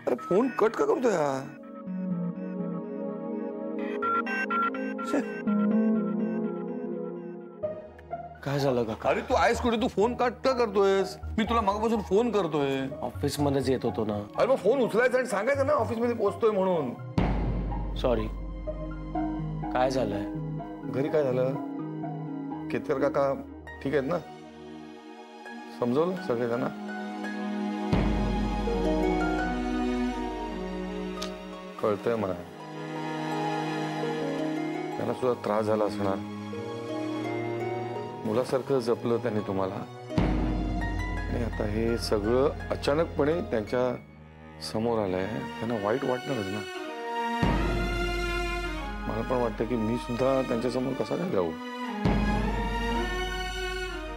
अरे phone cut का करतोय हा? काय झालं काका? अरे तू आहेस कुठे? तू फोन कट का करतोयस? मी तुला मागापासून फोन करतोय. ऑफिस मध्येच येत होतो ना. अरे मग फोन उचलायचा आणि सांगायचं ना ऑफिस मध्ये पोहोचतोय म्हणून. सॉरी. काय झालंय? घरी काय झालं? केतकर काका ठीक आहेत ना? समजवलं सगळेजण? कळतंय मला, त्यांना सुद्धा त्रास झाला असणार. मुलासारखं जपलं त्यांनी तुम्हाला आणि आता हे सगळं अचानकपणे त्यांच्या समोर आलंय. त्यांना वाईट वाटणारच ना. मला पण वाटतं की मी सुद्धा त्यांच्या समोर कसा काय जाऊ,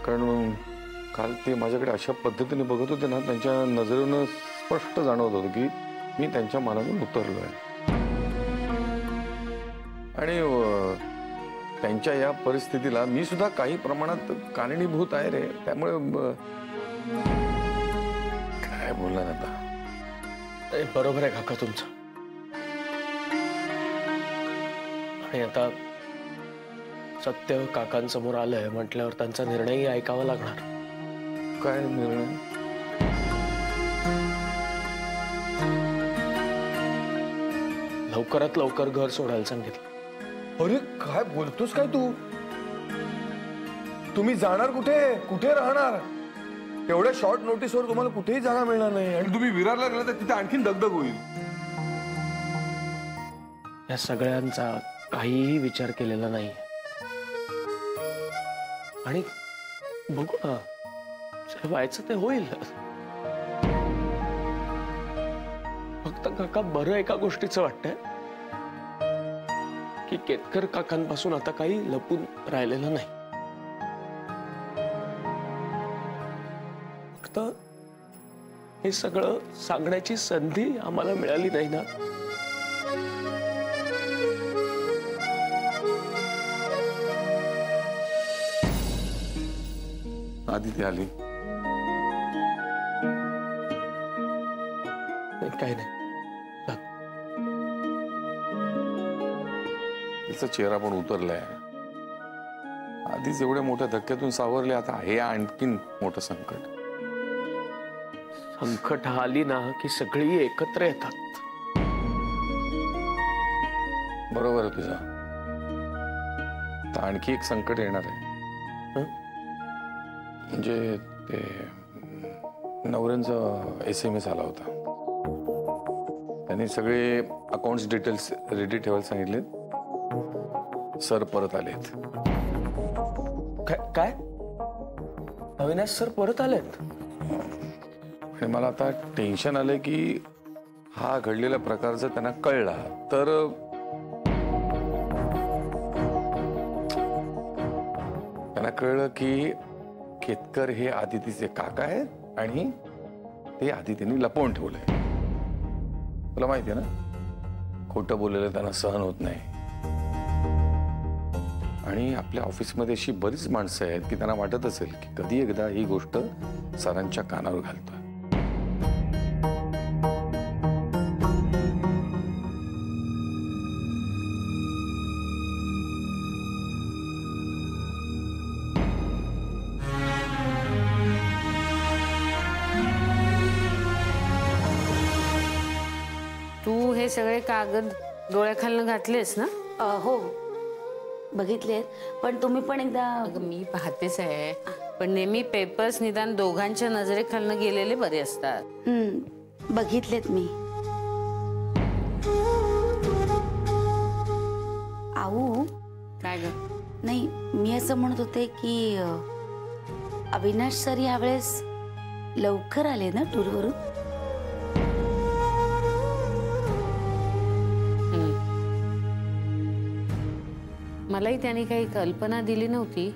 कारण काल ते माझ्याकडे अशा पद्धतीने बघत होते ना, त्यांच्या नजरेनं स्पष्ट जाणवत होतं की मी त्यांच्या मनातून उतरलोय. आणि त्यांच्या या परिस्थितीला मी सुद्धा काही प्रमाणात कारणीभूत आहे रे. त्यामुळे काय बोलणार आता. बरोबर आहे काका तुमचं. आणि आता सत्य काकांसमोर आलंय म्हटल्यावर त्यांचा निर्णयही ऐकावा लागणार. काय निर्णय? लवकरात लवकर घर सोडायला सांगितलं. अरे काय बोलतोस काय तू? तुम्ही जाणार कुठे? कुठे राहणार? एवढ्या शॉर्ट नोटीसवर तुम्हाला कुठेही जागा मिळणार नाही. आणि तुम्ही विरारला गेला तर तिथे आणखीन दगदग होईल. या सगळ्यांचा काहीही विचार केलेला नाही. आणि बघू ना, जे व्हायचं ते होईल. फक्त काका बरं एका गोष्टीचं वाटतंय की केतकर काकांपासून आता काही लपून राहिलेलं नाही. फक्त हे सगळं सांगण्याची संधी आम्हाला मिळाली नाही ना. आदिती आली. काही नाही. तिचा चेहरा पण उतरलाय. आधीच एवढ्या मोठ्या धक्क्यातून सावरले, आता हे आणखीन मोठं संकट. संकट आली ना की सगळी एकत्र येतात. बरोबर आहे तुझा. तर आणखी एक संकट येणार आहे. म्हणजे ते नवऱ्यांचा SMS आला होता. त्यांनी सगळे अकाउंट्स डिटेल्स रेडी ठेवायला सांगितले. सर परत आलेत. काय? अविनाश सर परत आलेत? आणि मला आता टेन्शन आलंय की हा घडलेला प्रकार जर त्यांना कळला तर त्यांना कळलं की केतकर हे आदितीचे काका आहेत आणि ते आदितीने लपवून ठेवलंय. तुला माहिती आहे ना, खोटं बोललेलं त्यांना सहन होत नाही. आणि आपल्या ऑफिसमध्ये अशी बरीच माणसं आहेत की त्यांना वाटत असेल की कधी एकदा ही गोष्ट सरांच्या कानावर घालतोय. तू हे सगळे कागद डोळ्याखालनं घातलेस ना? हो बघितलेत, पण तुम्ही पण एकदा. मी पाहतेच आहे, पण नेहमी पेपर्स निदान दोघांच्या नजरेखालनं गेलेले बरे असतात. बघितलेत मी. आऊ काय ग? नाही, मी असं म्हणत होते की अविनाश सर यावेळेस लवकर आले ना टूरवरून. मलाही त्याने काही कल्पना दिली नव्हती.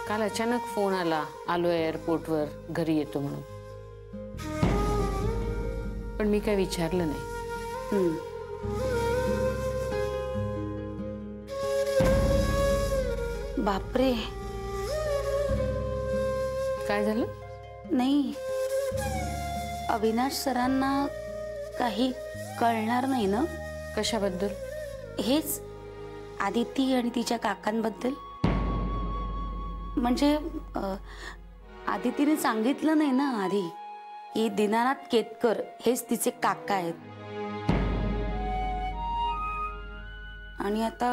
काल अचानक फोन आला, आलो एअरपोर्टवर, घरी येतो म्हणून. पण मी काही विचारलं नाही. बापरे. काय झालं? नाही, अविनाश सरांना काही कळणार नाही ना? कशाबद्दल? हेच आदिती आणि तिच्या काकांबद्दल. म्हणजे आदितीने सांगितलं नाही ना आधी की दीनानाथ केतकर हेच तिचे काका आहेत. आणि आता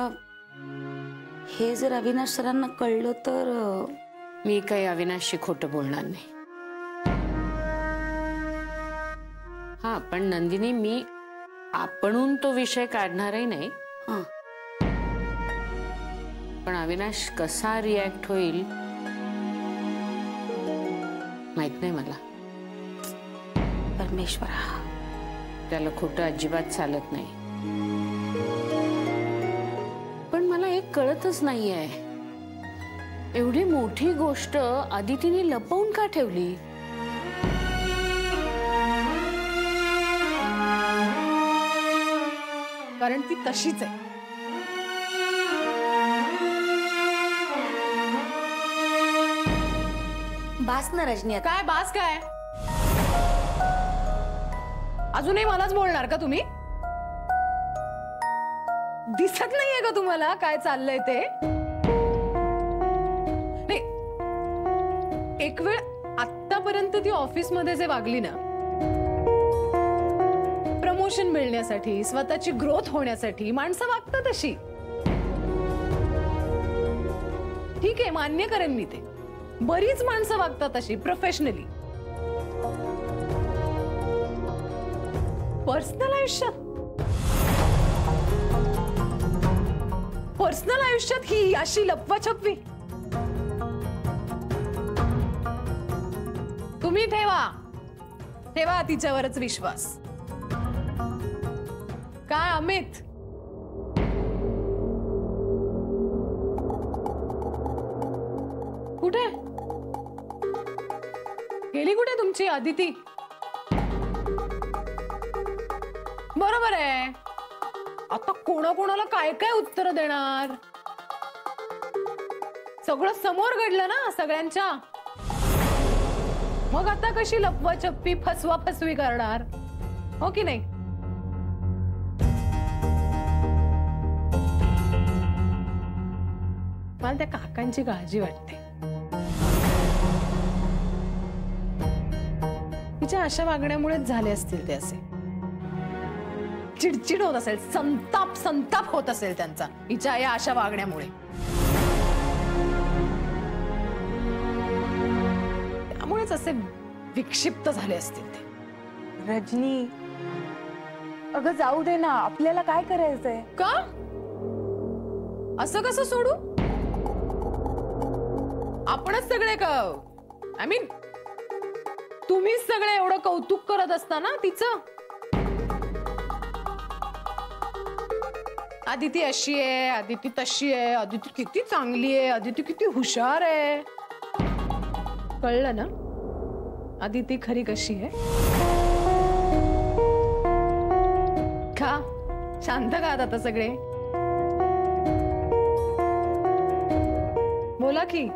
हे जर अविनाश सरांना कळलं तर मी काही अविनाशशी खोटं बोलणार नाही. हा, पण नंदिनी, मी आपणहून तो विषय काढणारही नाही. हां. पण अविनाश कसा रिॲक्ट होईल माहित नाही मला. परमेश्वरा, त्याला खोटं अजिबात चालत नाही. पण मला एक कळतच नाहीये, एवढी मोठी गोष्ट आदितीने लपवून का ठेवली? कारण ती तशीच आहे. बास ना रजनी आता. काय बास काय? अजूनही मलाच बोलणार का तुम्ही? दिसत नाहीये का तुम्हाला काय चाललंय ते? नाही, एक वेळ आतापर्यंत ती ऑफिस मध्ये जे वागली ना, प्रमोशन मिळण्यासाठी, स्वतःची ग्रोथ होण्यासाठी माणसं वागतात तशी. ठीक आहे, मान्य करेन मी ते. बरीच माणसं वागतात अशी प्रोफेशनली. पर्सनल आयुष्यात ही अशी लपवाछपवी. तुम्ही ठेवा तिच्यावरच विश्वास. काय अमित, कुठे गेली? कुठे तुमची आदिती? बरोबर आहे. आता कोणाकोणाला काय काय उत्तर देणार? सगळं समोर घडलं ना सगळ्यांच्या. मग आता कशी लपवाछपवी, फसवाफसवी करणार? हो की नाही? मला त्या काकांची काळजी वाटते. तिच्या अशा वागण्यामुळेच झाले असतील ते असे. चिडचिड होत असेल, संताप होत असेल त्यांचा हिच्या या अशा वागण्यामुळे. त्यामुळेच असे विक्षिप्त झाले असतील ते. रजनी, अगं जाऊ दे ना, आपल्याला काय करायचंय? का असं कसं सोडू? आपणच सगळे आय मीन तुम्हीच सगळे एवढं कौतुक करत असताना तिचं. आदिती अशी आहे, आदिती तशी आहे, आदिती किती चांगली आहे, आदिती किती हुशार आहे. कळलं ना आदिती खरी कशी आहे? का शांत का आता सगळे? बोला की.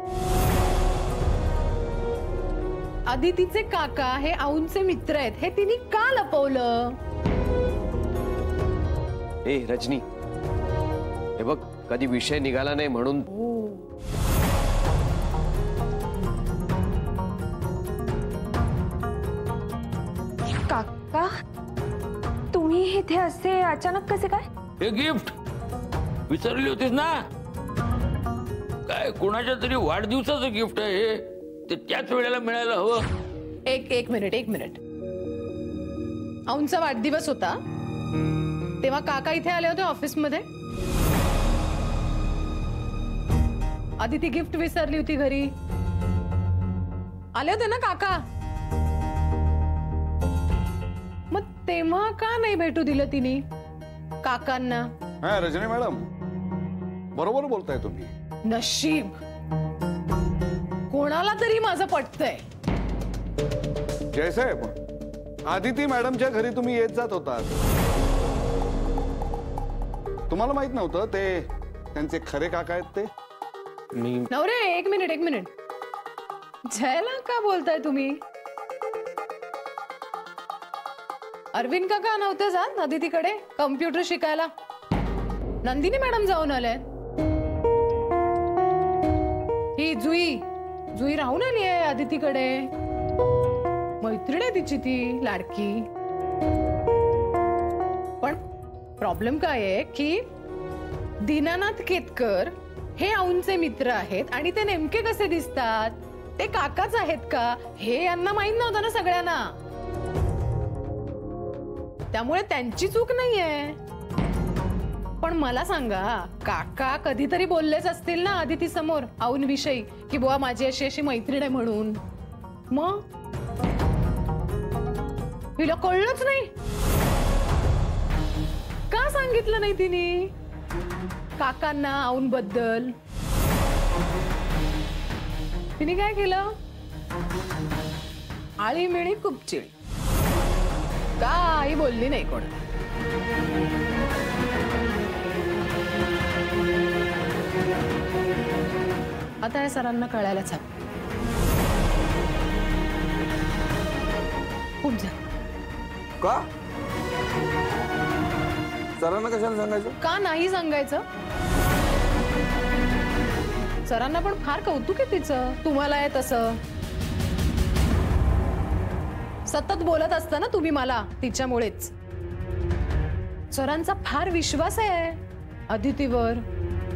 आदितीचे काका हे आऊंचे मित्र आहेत, हे तिने का लपवलं? ए रजनी, हे बघ, कधी विषय निघाला नाही म्हणून. काका, तुम्ही इथे असे अचानक कसे काय? हे गिफ्ट विसरली होतीस ना? काय कोणाच्या तरी वाढदिवसाचं गिफ्ट आहे हे, ते त्याच वेळेला मिळायला हवं. एक मिनिट. आऊंचा वाढदिवस होता तेव्हा काका इथे आले होते ऑफिस मध्ये. आदिती गिफ्ट विसरली होती घरी. आले होते ना काका? मग तेव्हा का नाही भेटू दिलं तिने काकांना? हा रजनी मॅडम, बरोबर बोलताय तुम्ही. नशीब कोणाला तरी माझं पटतंय. जयसाहेब, आदिती मॅडमच्या घरी तुम्ही येत जात होता. तुम्हाला माहित नव्हतं ते त्यांचे खरे काका आहेत ते? नवरे, एक मिनिट. जयला का बोलताय तुम्ही? अरविंद काका नव्हते जात अदितीकडे कम्प्युटर शिकायला. नंदिनी मॅडम जाऊन आले. ही जुई राहून आली आहे अदितीकडे. मैत्रीण आहे तिची ती लाडकी. पण प्रॉब्लेम काय आहे की दीनानाथ केतकर हे औंचे मित्र आहेत आणि ते नेमके कसे दिसतात, ते काकाच आहेत का हे यांना माहित नव्हतं ना सगळ्यांना. त्यामुळे त्यांची चूक नाहीये. पण मला सांगा, काका कधीतरी बोललेच असतील ना अदिती समोर औंविषयी की बुवा माझी अशी अशी मैत्रीण आहे म्हणून. मग हिला कळलंच नाही. का सांगितलं नाही तिने काकांना औंबद्दल? तिने काय केलं? आळीमिळी कुपचिळी, काही बोलली नाही कोण. आता या सरांना कळायलाच हवं. पुढचं का सरांना कशाला सांगायचं? का नाही सांगायचं? सरांना पण फार कौतुक आहे तिचं, तुम्हाला आहे तसं. सतत बोलत असता ना तुम्ही मला तिच्यामुळेच. सरांचा फार विश्वास आहे अदितीवर.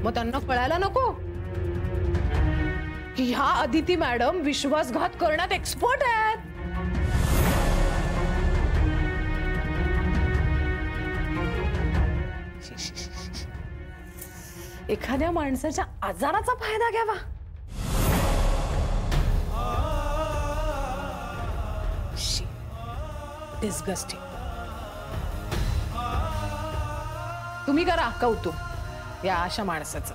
मग त्यांना कळायला नको की ह्या अदिती मॅडम विश्वासघात करण्यात एक्सपर्ट आहेत. एखाद्या माणसाच्या आजाराचा फायदा घ्यावा. डिस्गस्टिंग. तुम्ही करा कौतुक या अशा माणसाचं.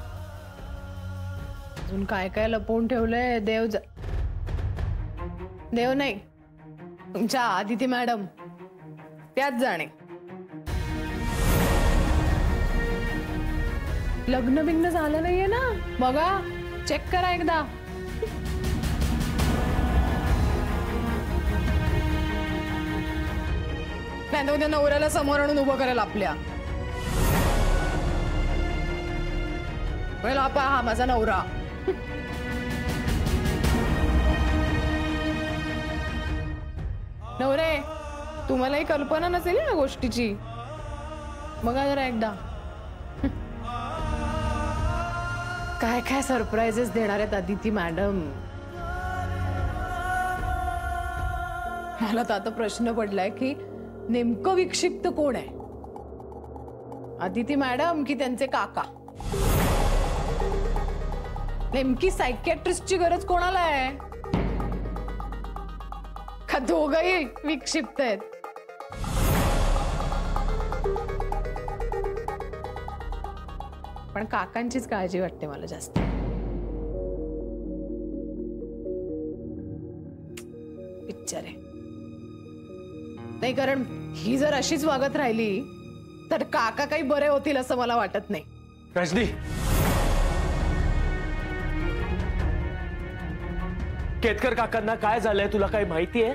अजून काय काय लपवून ठेवलंय देव नाही, तुमच्या आदिती मॅडम त्याच जाणे. लग्न बिग्न झालं नाहीये ना, बघा चेक करा एकदा. त्या नवऱ्याला समोर आणून उभं करायला आपल्या. हा माझा नवरा. नवरे, तुम्हालाही कल्पना नसेल या गोष्टीची. बघा जरा एकदा काय काय सरप्राइजेस देणार आहेत अदिती मॅडम. मला तर आता प्रश्न पडलाय की नेमकं विक्षिप्त कोण आहे, अदिती मॅडम की त्यांचे काका? नेमकी सायकियाट्रिस्टची गरज कोणाला आहे? का दोघंही विक्षिप्त आहेत? पण काकांचीच काळजी वाटते मला जास्त. बिचारे. नाही, कारण ही जर अशीच वागत राहिली तर काका काही बरे होतील असं मला वाटत नाही. रजनी, केतकर काकांना काय झालंय तुला काही माहिती आहे?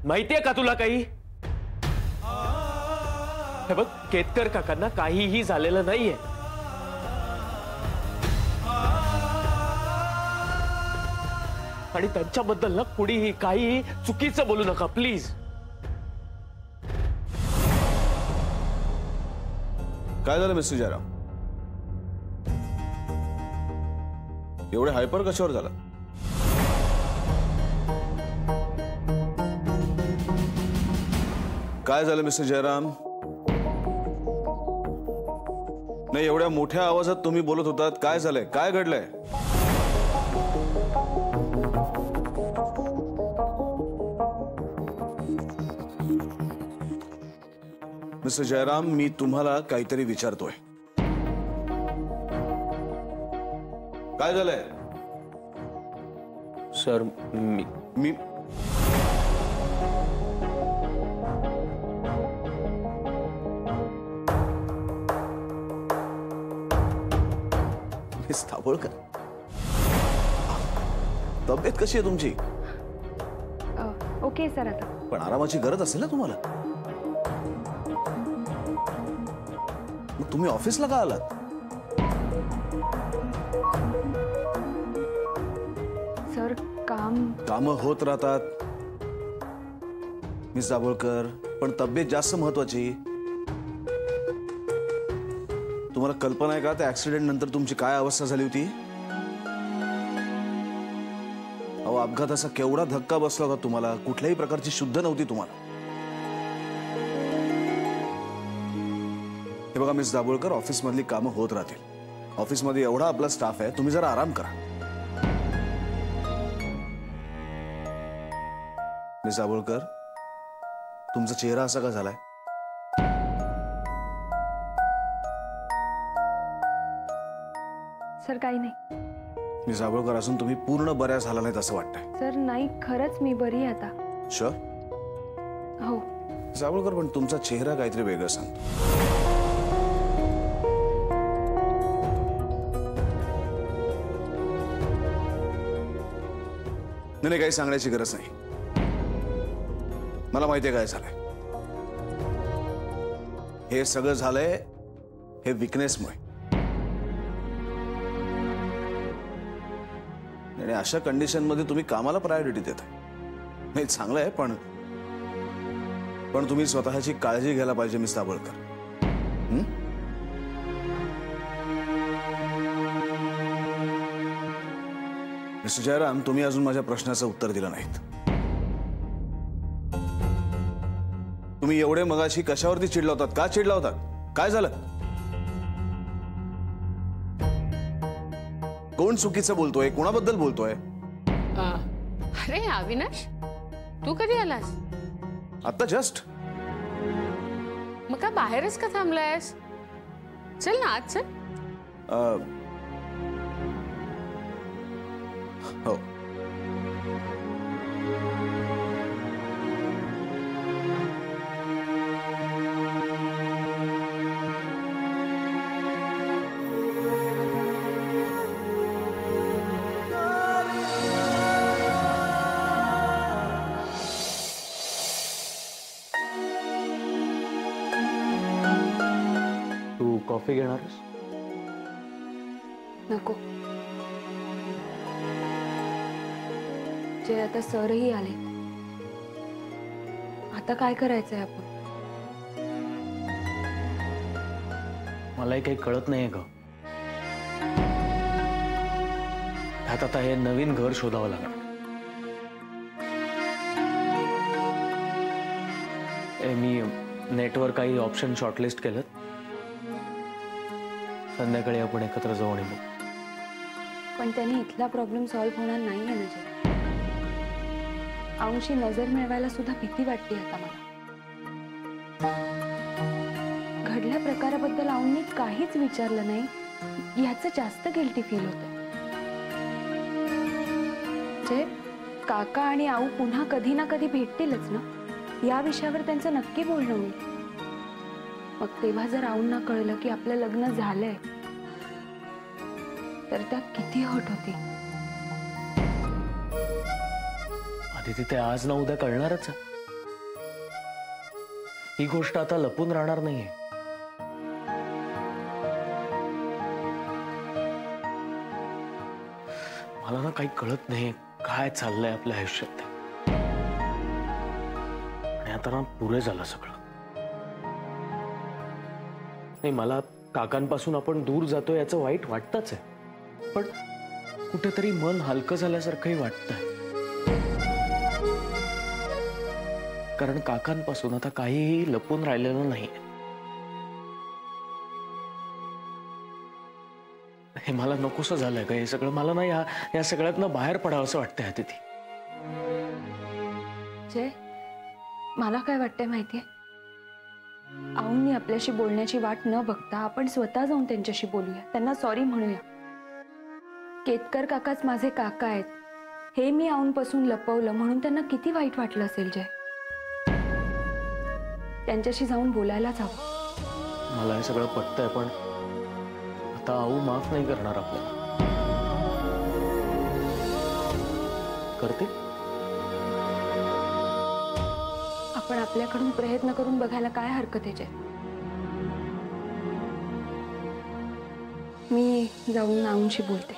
माहितीये का तुला काही? हे बघ, केतकर काकांना काहीही झालेलं नाहीये. आणि त्यांच्याबद्दल ना कुणीही काहीही चुकीचं बोलू नका प्लीज. काय झालं मिस्टर जयराम? एवढे हायपर कशावर झाला? काय झालं मिस्टर जयराम? नाही, एवढ्या मोठ्या आवाजात तुम्ही बोलत होतात. काय झालंय? काय घडलंय? मिस्टर जयराम, मी तुम्हाला काहीतरी विचारतोय. काय झालंय? सर, मी दाभोळकर, तब्येत कशी आहे तुमची? Okay sir. आता पण आरामाची गरज असेल ना तुम्हाला. मग तुम्ही ऑफिसला का आलात? सर काम होत राहतात मिस दाभोळकर, पण तब्येत जास्त महत्वाची. तुम्हाला कल्पना आहे का त्या ऍक्सिडेंट नंतर तुमची काय अवस्था झाली होती? अहो, अपघाताचा केवढा धक्का बसला होता तुम्हाला. कुठल्याही प्रकारची शुद्ध नव्हती तुम्हाला. हे बघा मिस दाभोळकर, ऑफिस मधली कामं होत राहतील. ऑफिसमध्ये एवढा आपला स्टाफ आहे, तुम्ही जरा आराम करा. मिस दाभोळकर, तुमचा चेहरा असा का झालाय? सर काही नाही. मिस दाभोळकर, अजून तुम्ही पूर्ण बऱ्या झाला नाहीत असं वाटतंय. सर नाही, खरंच मी बरी आहे आता. शुअर? हो. मिस दाभोळकर, पण तुमचा चेहरा काहीतरी वेगळं सांगतो. नाही, काही सांगण्याची गरज नाही. मला माहितीये काय झालंय. हे सगळं झालंय हे विकनेसमुळे. आणि अशा कंडिशन मध्ये तुम्ही कामाला प्रायोरिटी देताय. नाही, चांगलं आहे, पण तुम्ही स्वतःची काळजी घ्यायला पाहिजे मिस दाभोळकर. मिस्टर जयराम, तुम्ही अजून माझ्या प्रश्नाचं उत्तर दिलं नाहीत. तुम्ही एवढे मगाशी कशावरती चिडला होतात? का चिडला होतात? काय झालं? कोण चुकीचं बोलतोय? कोणाबद्दल बोलतोय? अरे अविनाश, तू कधी आलास? आता जस्ट. मग काय बाहेरच का थांबलायस? चल ना आत चल. हो. तू कॉफी घेणारस? नको. जे आता सरही आले, आता काय करायचंय आपण? मलाही काही कळत नाहीये ग. त्यात आता हे नवीन घर शोधावं लागणार. मी नेटवर काही ऑप्शन शॉर्टलिस्ट केलं. संध्याकाळी आपण एकत्र जाऊ आणि बघू. पण त्याने इथला प्रॉब्लेम सॉल्व्ह होणार नाहीये ना. जे औंशी नजर मिळवायला सुद्धा भीती वाटते आता मला. घडल्या प्रकाराबद्दल औंनी काहीच विचारलं नाही याचं जास्त गिल्टी फील होतं. जे काका आणि आऊ पुन्हा कधी ना कधी भेटतीलच ना, या विषयावर त्यांचं नक्की बोलणं होईल. मग तेव्हा जर आऊंना कळलं की आपलं लग्न झालंय तर त्यात किती हट होती. आधी ते आज ना उद्या कळणारच आहे. ही गोष्ट आता लपून राहणार नाहीये. मला ना काही कळत नाही काय चाललंय आपल्या आयुष्यात. आणि आता ना पुरे झालं सगळं. नाही, मला काकांपासून आपण दूर जातो याचं वाईट वाटतच आहे, पण कुठेतरी मन हलकं झाल्यासारखंही वाटतंय. कारण काकांपासून आता काहीही लपून राहिलेलं नाही. हे मला नकोसं झालंय का हे सगळं? मला ना या सगळ्यातनं बाहेर पडावं असं वाटतंय तिथे. जय, मला काय वाटतंय माहितीये, आऊंनी आपल्याशी बोलण्याची वाट न बघता आपण स्वतः जाऊन त्यांच्याशी बोलूया, त्यांना सॉरी म्हणूया. केतकर काकाच माझे काका आहेत हे मी आऊंपासून लपवलं म्हणून त्यांना किती वाईट वाटलं असेल. जय, त्यांच्याशी जाऊन बोलायलाच हवं. मला हे सगळं पटतंय, पण आता आऊ माफ नाही करणार आपल्याला. करतील? आपण आपल्याकडून प्रयत्न करून बघायला काय हरकत आहे? मी जाऊन आऊंशी बोलते.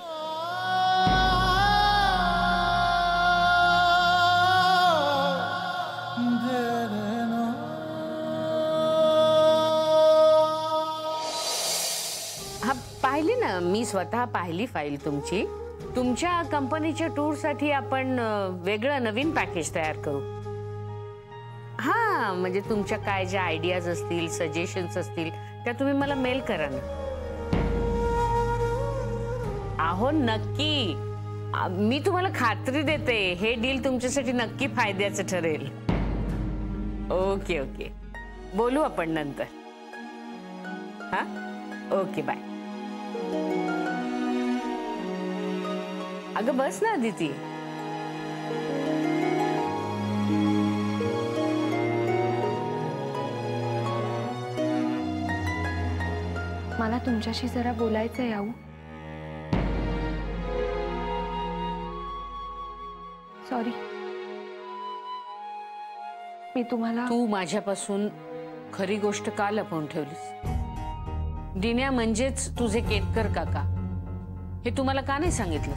हा, पाहिली ना, मी स्वतः पाहिली फाईल तुमची. तुमच्या कंपनीच्या टूरसाठी आपण वेगळं नवीन पॅकेज तयार करू. हा, म्हणजे तुमच्या काय ज्या आयडियाज असतील, सजेशन्स असतील, त्या तुम्ही मला मेल करा ना. अहो नक्की, मी तुम्हाला खात्री देते हे डील तुमच्यासाठी नक्की फायद्याचं ठरेल. ओके ओके, बोलू आपण नंतर. हा, ओके, बाय. अगं बस ना अदिती. मला तुमच्याशी जरा बोलायचंय आऊ. सॉरी, मी तुम्हाला. तू माझ्यापासून खरी गोष्ट का लपवून ठेवलीस? दिन्या म्हणजेच तुझे केतकर काका हे तुम्हाला का नाही सांगितलं?